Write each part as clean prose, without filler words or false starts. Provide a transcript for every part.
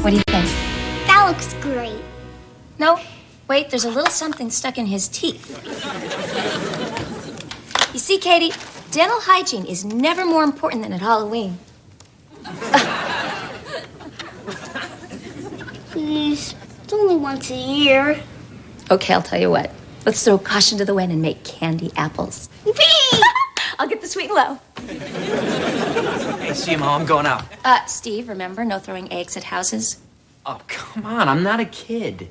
What do you think? That looks great. No, wait, there's a little something stuck in his teeth. You see, Katie, dental hygiene is never more important than at Halloween. Please, it's only once a year. Okay, I'll tell you what. Let's throw caution to the wind and make candy apples. Yippee! I'll get the sweet and low. Hey, see you, Mom. I'm going out. Steve, remember, no throwing eggs at houses? Oh, come on. I'm not a kid.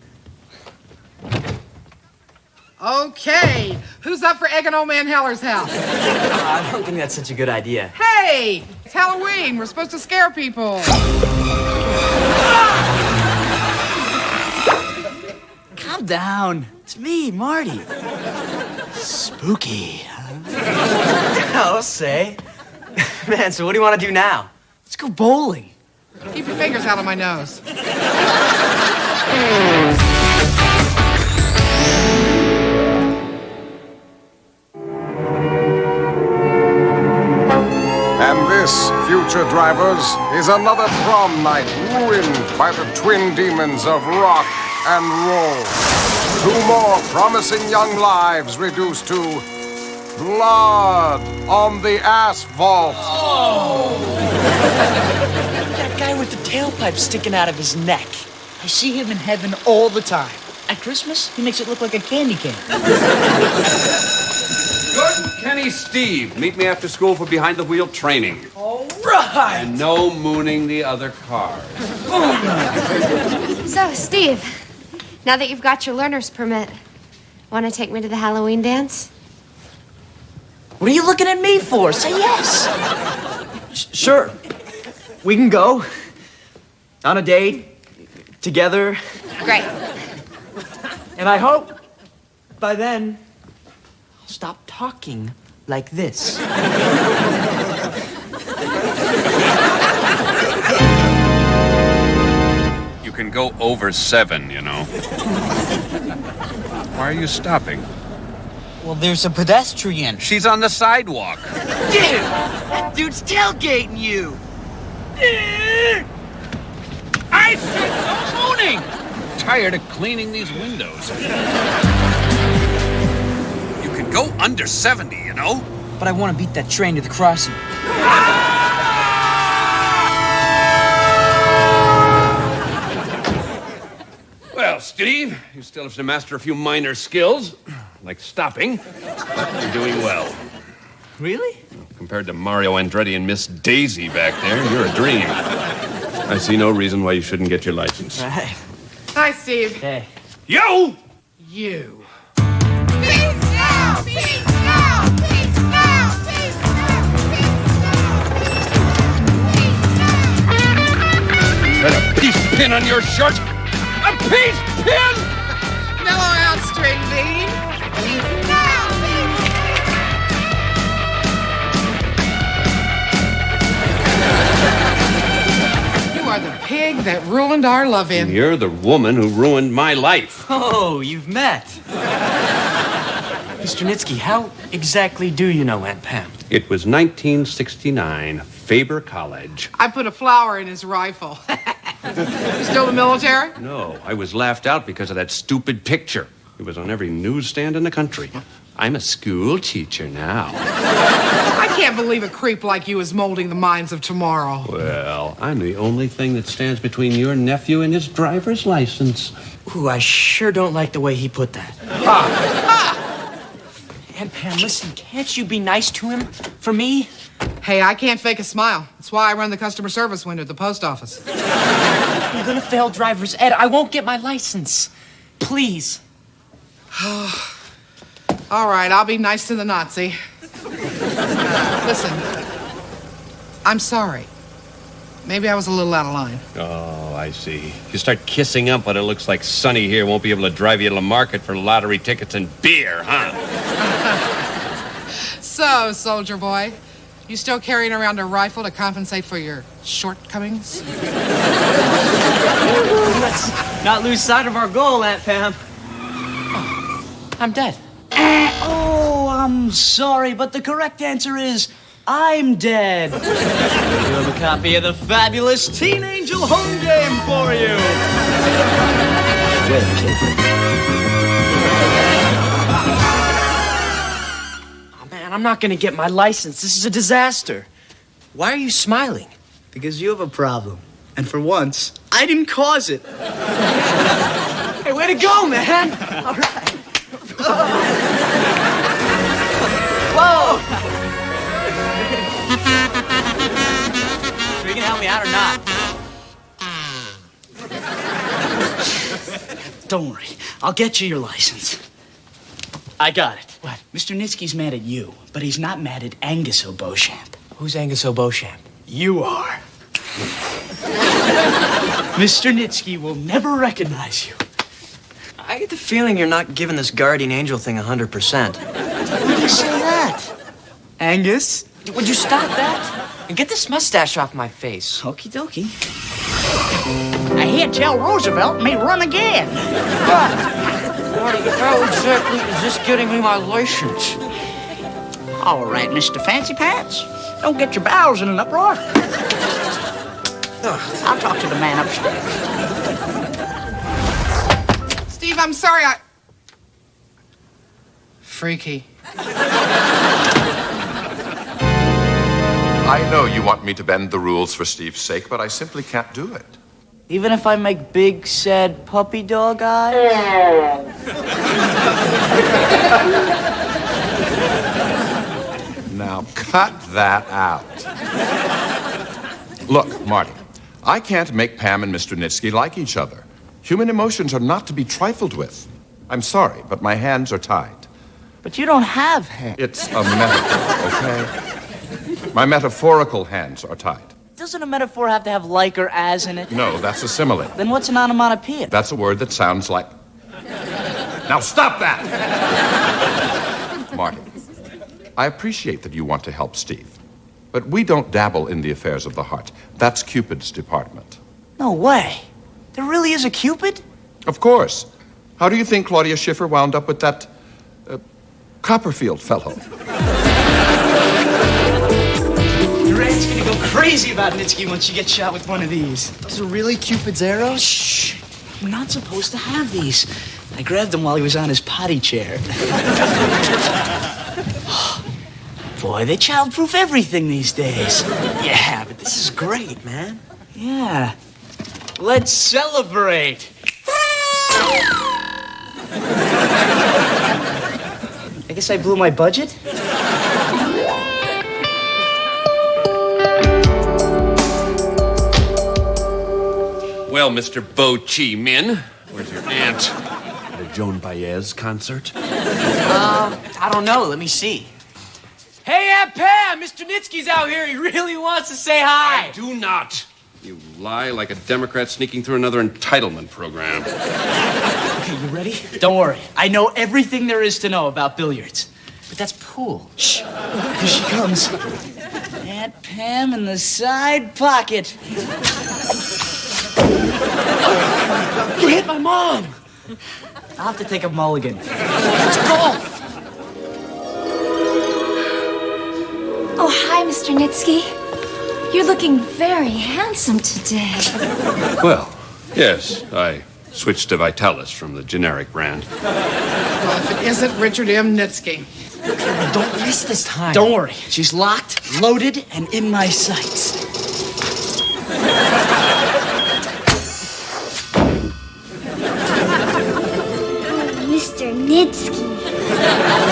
Okay, who's up for egging old man Heller's house? I don't think that's such a good idea. Hey, it's Halloween. We're supposed to scare people. Calm down. It's me, Marty. Spooky, huh? I'll say. Man, so what do you want to do now? Let's go bowling. Keep your fingers out of my nose. And this, future drivers, is another prom night ruined by the twin demons of rock and roll. 2 more promising young lives reduced to blood on the asphalt. Oh! That guy with the tailpipe sticking out of his neck. I see him in heaven all the time. At Christmas, he makes it look like a candy cane. Good Kenny Steve. Meet me after school for behind-the-wheel training. All right! And no mooning the other cars. So, Steve, now that you've got your learner's permit, want to take me to the Halloween dance? What are you looking at me for? Say yes. Sure. We can go. On a date. Together. Great. And I hope by then I'll stop talking like this. You can go over 7, you know. Why are you stopping? Well, there's a pedestrian. She's on the sidewalk. Dude! That dude's tailgating you! I said no mooning! Tired of cleaning these windows. You can go under 70, you know? But I want to beat that train to the crossing. Well, Steve, you still have to master a few minor skills, like stopping. You're doing well. Really? Compared to Mario Andretti and Miss Daisy back there, you're a dream. I see no reason why you shouldn't get your license. Right. Hi, Steve. Hey. You! You. Peace out! Peace out! Peace out! Peace Is that a peace pin on your shirt? A peace pin? Mellow out, string bean. Peace out! You are the pig that ruined our love-in. You're the woman who ruined my life. Oh, you've met. Mr. Nitsky, how exactly do you know Aunt Pam? It was 1969, Faber College. I put a flower in his rifle. You still the military? No, I was laughed out because of that stupid picture. It was on every newsstand in the country. I'm a school teacher now. I can't believe a creep like you is molding the minds of tomorrow. Well, I'm the only thing that stands between your nephew and his driver's license. Ooh, I sure don't like the way he put that. Aunt Pam, listen, can't you be nice to him? For me? Hey, I can't fake a smile. That's why I run the customer service window at the post office. I'm gonna fail driver's ed. I won't get my license. Please. All right, I'll be nice to the Nazi. Listen, I'm sorry. Maybe I was a little out of line. Oh, I see. If you start kissing up, but it looks like Sonny here won't be able to drive you to the market for lottery tickets and beer, huh? So, soldier boy, you still carrying around a rifle to compensate for your shortcomings? Let's not lose sight of our goal, Aunt Pam. Oh, I'm dead. Oh, I'm sorry, but the correct answer is I'm dead. We have a copy of the fabulous Teen Angel home game for you. Oh, man, I'm not gonna get my license. This is a disaster. Why are you smiling? Because you have a problem. And for once, I didn't cause it. Hey, way to go, man! All right. Whoa! Are you gonna help me out or not? Don't worry. I'll get you your license. I got it. What? Mr. Nitsky's mad at you, but he's not mad at Angus O'Beauchamp. Who's Angus O'Beauchamp? You are. Mr. Nitsky will never recognize you. I get the feeling you're not giving this guardian angel thing 100%. Why do you say that? Angus? Would you stop that? And get this mustache off my face. Okie dokie. I hear tell Roosevelt may run again. Marty, how exactly is this getting me my license? All right, Mr. Fancy Pants. Don't get your bowels in an uproar. I'll talk to the man upstairs. Steve, I'm sorry, Freaky. I know you want me to bend the rules for Steve's sake, but I simply can't do it. Even if I make big, sad puppy dog eyes? Now, cut that out. Look, Marty, I can't make Pam and Mr. Nitsky like each other. Human emotions are not to be trifled with. I'm sorry, but my hands are tied. But you don't have hands. It's a metaphor, okay? My metaphorical hands are tied. Doesn't a metaphor have to have like or as in it? No, that's a simile. Then what's an onomatopoeia? That's a word that sounds like... Now stop that! Marty, I appreciate that you want to help Steve, but we don't dabble in the affairs of the heart. That's Cupid's department. No way. There really is a Cupid? Of course. How do you think Claudia Schiffer wound up with that Copperfield fellow? Red's gonna go crazy about Nitsky once she gets shot with one of these. Those are really Cupid's arrows? Shh. I'm not supposed to have these. I grabbed them while he was on his potty chair. Boy, they childproof everything these days. Yeah, but this is great, man. Yeah. Let's celebrate. I guess I blew my budget? Well, Mr. Bo Chi Min, where's your aunt? At a Joan Baez concert? I don't know. Let me see. Hey, Aunt Pam! Mr. Nitsky's out here. He really wants to say hi. I do not. You lie like a Democrat sneaking through another entitlement program. Okay, you ready? Don't worry. I know everything there is to know about billiards. But that's pool. Shh. Here she comes. Aunt Pam in the side pocket. You hit my mom. I'll have to take a mulligan. It's golf. Oh, hi, Mr. Nitsky. You're looking very handsome today. Well, yes, I switched to Vitalis from the generic brand. Well, if it isn't Richard M. Nitsky. Don't miss this time. Don't worry. She's locked, loaded, and in my sights. Mr. Nitsky.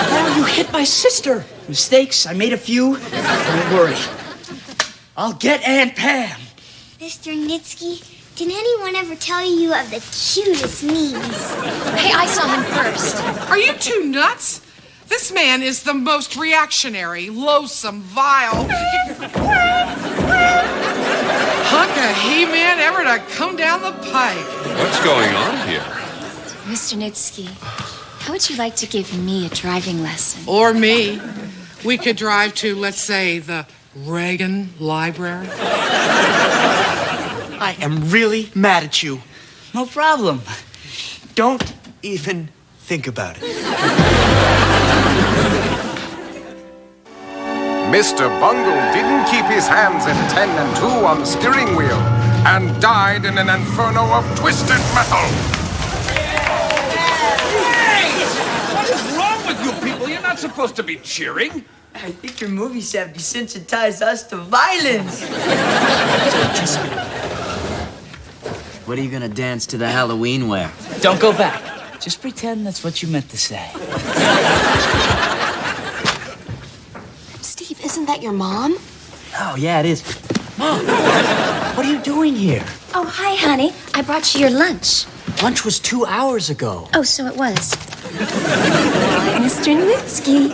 Oh, you hit my sister. Mistakes. I made a few. Don't worry. I'll get Aunt Pam. Mr. Nitsky, did anyone ever tell you of the cutest knees? Hey, I saw him first. Are you two nuts? This man is the most reactionary, loathsome, vile hunk of he-man ever to come down the pike. What's going on here? Mr. Nitsky, how would you like to give me a driving lesson? Or me. We could drive to, let's say, the Reagan Library. I am really mad at you. No problem. Don't even think about it. Mr. Bungle didn't keep his hands at 10 and 2 on the steering wheel and died in an inferno of twisted metal. What is wrong with you people? You're not supposed to be cheering. I think your movies have desensitized us to violence. What are you gonna dance to the Halloween wear? Don't go back. Just pretend that's what you meant to say. Steve, isn't that your mom? Oh, yeah, it is. Mom, what are you doing here? Oh, hi, honey. I brought you your lunch. Lunch was 2 hours ago. Oh, so it was. Hi, Mr. Nitsky.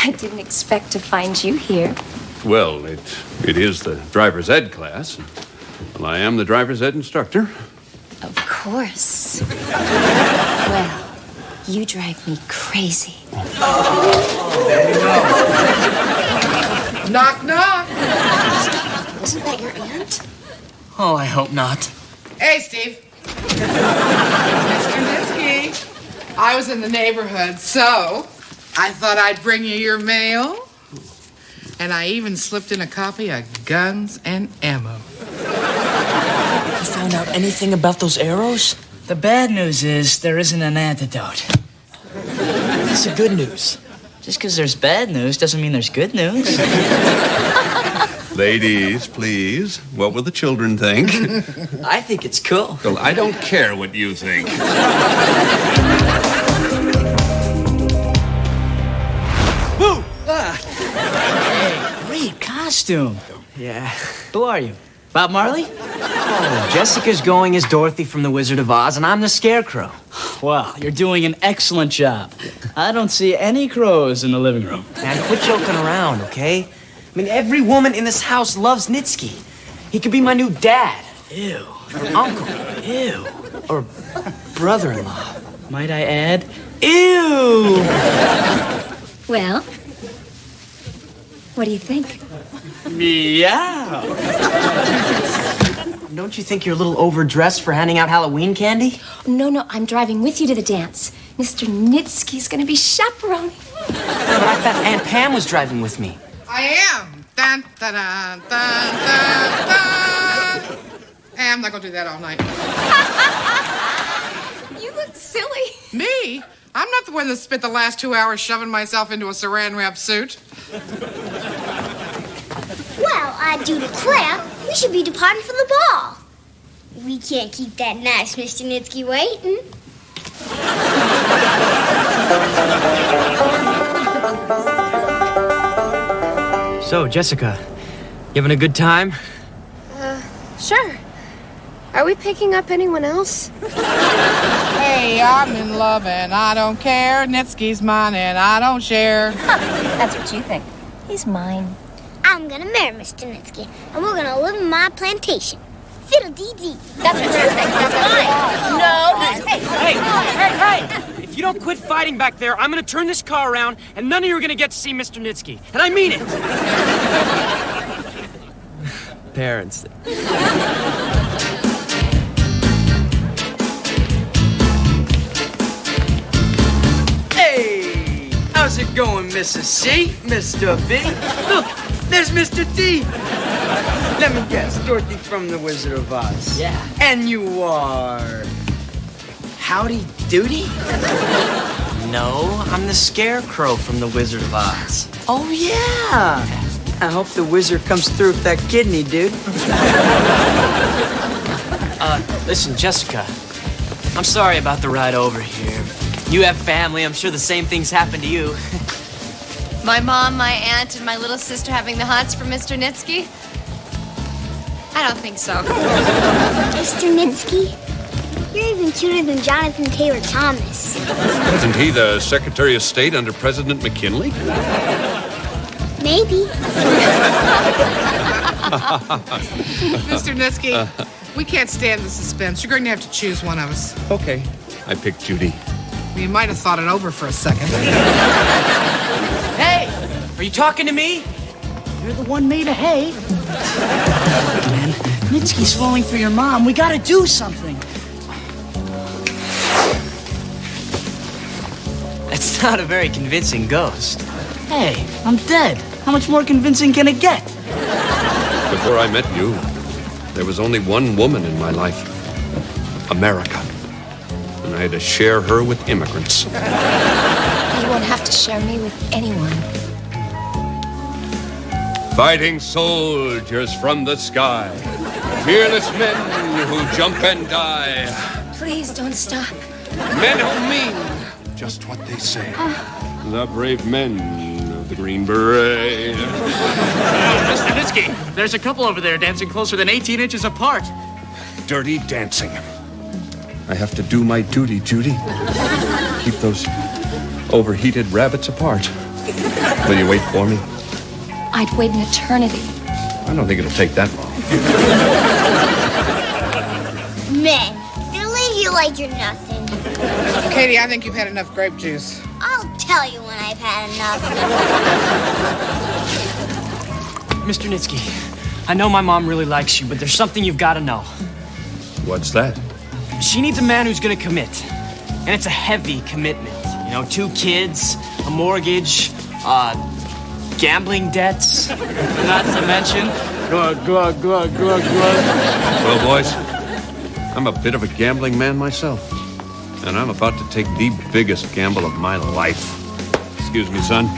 I didn't expect to find you here. Well, it is the driver's ed class. Well, I am the driver's ed instructor. Of course. Well, you drive me crazy. Knock, knock. Isn't that your aunt? Oh, I hope not. Hey, Steve. Mr. Nitsky. I was in the neighborhood, so I thought I'd bring you your mail. And I even slipped in a copy of Guns and Ammo. You found out anything about those arrows? The bad news is there isn't an antidote. That's the good news. Just because there's bad news doesn't mean there's good news. Ladies, please. What will the children think? I think it's cool. Well, I don't care what you think. Woo! Hey, great costume. Yeah. Who are you? Bob Marley? Oh, Jessica's going as Dorothy from The Wizard of Oz, and I'm the Scarecrow. Well, you're doing an excellent job. I don't see any crows in the living room. Man, quit joking around, okay? I mean, every woman in this house loves Nitsky. He could be my new dad. Ew. Or uncle. Ew. Or brother-in-law. Might I add? Ew! Well, what do you think? Meow. Don't you think you're a little overdressed for handing out Halloween candy? No, I'm driving with you to the dance. Mr. Nitsky's gonna be chaperoning. But I thought Aunt Pam was driving with me. I am. Dun, dun, dun, dun, dun, dun. Hey, I'm not gonna do that all night. You look silly. Me? I'm not the one that spent the last 2 hours shoving myself into a saran-wrap suit. Well, I do declare we should be departing for the ball. We can't keep that nice Mr. Nitsky waiting. So, Jessica, you having a good time? Sure. Are we picking up anyone else? Hey, I'm in love and I don't care. Nitsky's mine and I don't share. That's what you think. He's mine. I'm gonna marry Mr. Nitsky, and we're gonna live in my plantation. Fiddle-dee-dee. That's what you think. That's fine. Hey! If you don't quit fighting back there, I'm gonna turn this car around, and none of you are gonna get to see Mr. Nitsky. And I mean it! Parents. Hey! How's it going, Mrs. C? Mr. B? Look, there's Mr. D. Let me guess, Dorothy from The Wizard of Oz. Yeah. And you are... Howdy Doody? No, I'm the Scarecrow from The Wizard of Oz. Oh, yeah. I hope the wizard comes through with that kidney, dude. Listen, Jessica, I'm sorry about the ride over here. You have family. I'm sure the same things happen to you. My mom, my aunt, and my little sister having the hots for Mr. Nitsky? I don't think so. Mr. Nitsky, you're even cuter than Jonathan Taylor Thomas. Isn't he the Secretary of State under President McKinley? Maybe. Mr. Nitsky, we can't stand the suspense. You're going to have to choose one of us. Okay. I picked Judy. You might have thought it over for a second. Hey! Are you talking to me? You're the one made of hay. Man, Nitsky's falling for your mom. We gotta do something. That's not a very convincing ghost. Hey, I'm dead. How much more convincing can it get? Before I met you, there was only one woman in my life. America. And I had to share her with immigrants. You won't have to share me with anyone. Fighting soldiers from the sky. Fearless men who jump and die. Please don't stop. Men who mean just what they say. The brave men of the Green Beret. Mr. Nitsky, there's a couple over there dancing closer than 18 inches apart. Dirty dancing. I have to do my duty, Judy. Keep those overheated rabbits apart. Will you wait for me? I'd wait an eternity. I don't think it'll take that long. Men, they leave you like you're nothing. Katie, I think you've had enough grape juice. I'll tell you when I've had enough. Mr. Nitsky, I know my mom really likes you, but there's something you've got to know. What's that? She needs a man who's going to commit. And it's a heavy commitment. You know, 2 kids, a mortgage, gambling debts, not to mention... Well, boys, I'm a bit of a gambling man myself. And I'm about to take the biggest gamble of my life. Excuse me, son.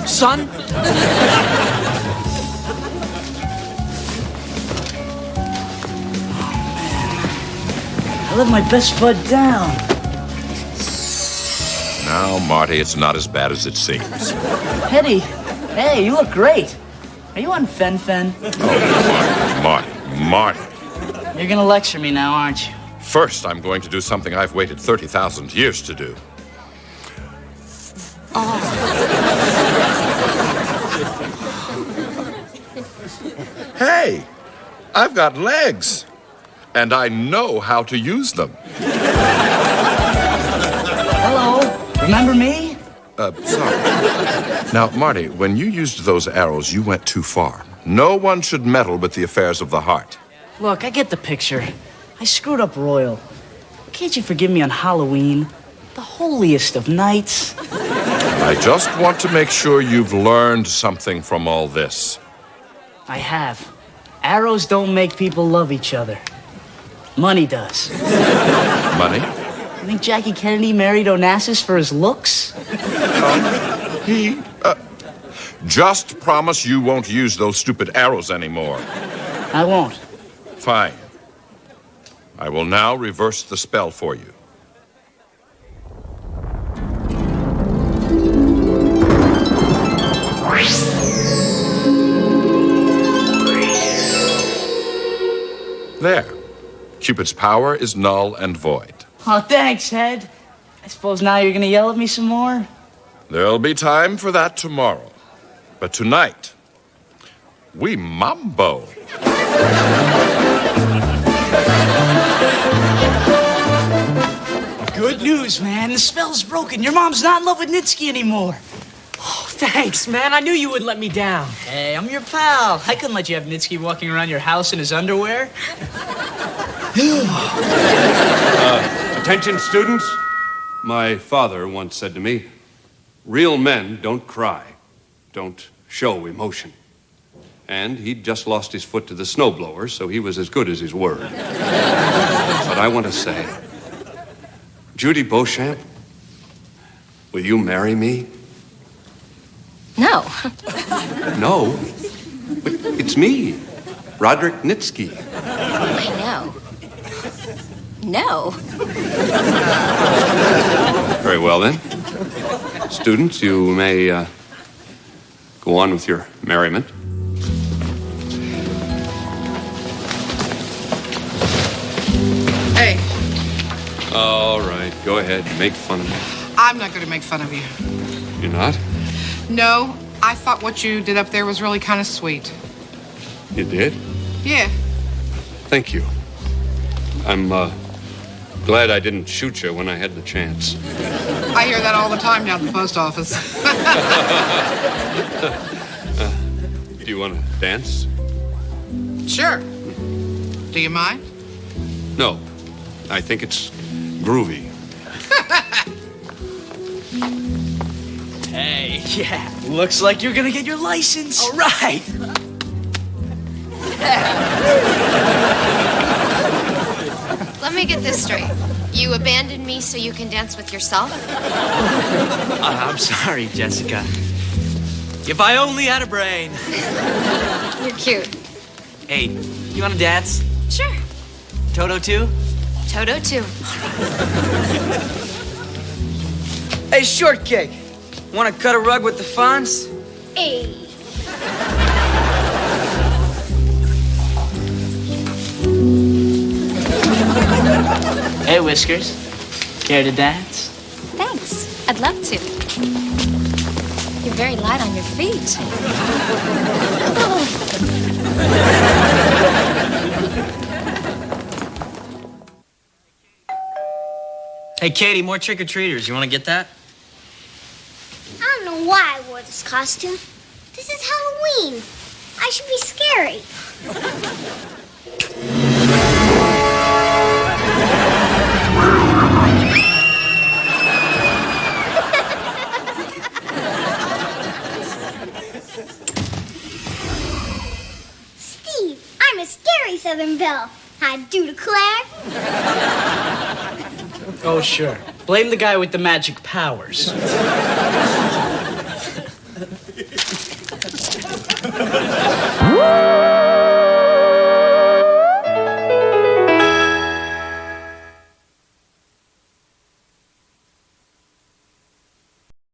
Son? I let my best bud down. Now, Marty, it's not as bad as it seems. Hetty, hey, you look great. Are you on Fen-Phen? Oh, Marty. You're gonna lecture me now, aren't you? First, I'm going to do something I've waited 30,000 years to do. Hey, I've got legs. And I know how to use them. Hello, remember me? Sorry. Now, Marty, when you used those arrows, you went too far. No one should meddle with the affairs of the heart. Look, I get the picture. I screwed up royal. Can't you forgive me on Halloween? The holiest of nights. I just want to make sure you've learned something from all this. I have. Arrows don't make people love each other. Money does. Money? You think Jackie Kennedy married Onassis for his looks? Just promise you won't use those stupid arrows anymore. I won't. Fine. I will now reverse the spell for you. There. Cupid's power is null and void. Oh, thanks, Head. I suppose now you're gonna yell at me some more? There'll be time for that tomorrow. But tonight, we mambo. Good news, man. The spell's broken. Your mom's not in love with Nitsky anymore. Oh, thanks, man. I knew you wouldn't let me down. Hey, I'm your pal. I couldn't let you have Nitsky walking around your house in his underwear. Attention, students. My father once said to me, real men don't cry, don't show emotion. And he'd just lost his foot to the snowblower, so he was as good as his word. But I want to say, Judy Beauchamp, will you marry me? No. No, but it's me, Roderick Nitsky. I know. No. Very well, then. Students, you may go on with your merriment. Hey, All right, go ahead, make fun of me. I'm not going to make fun of you. You're not? No, I thought what you did up there was really kind of sweet. You did? Yeah. Thank you. I'm glad I didn't shoot you when I had the chance. I hear that all the time down at the post office. Do you want to dance? Sure. Do you mind? No. I think it's groovy. Hey, yeah. Looks like you're gonna get your license. All right. Let me get this straight. You abandoned me so you can dance with yourself? I'm sorry, Jessica. If I only had a brain. You're cute. Hey, you want to dance? Sure. Toto too? Toto too. Hey, Shortcake. Want to cut a rug with the Fonz? Hey. Hey, Whiskers. Care to dance? Thanks. I'd love to. You're very light on your feet. Hey, Katie, more trick-or-treaters. You want to get that? I don't know why I wore this costume. This is Halloween. I should be scary. Steve, I'm a scary Southern Belle. I do declare. Oh, sure. Blame the guy with the magic powers.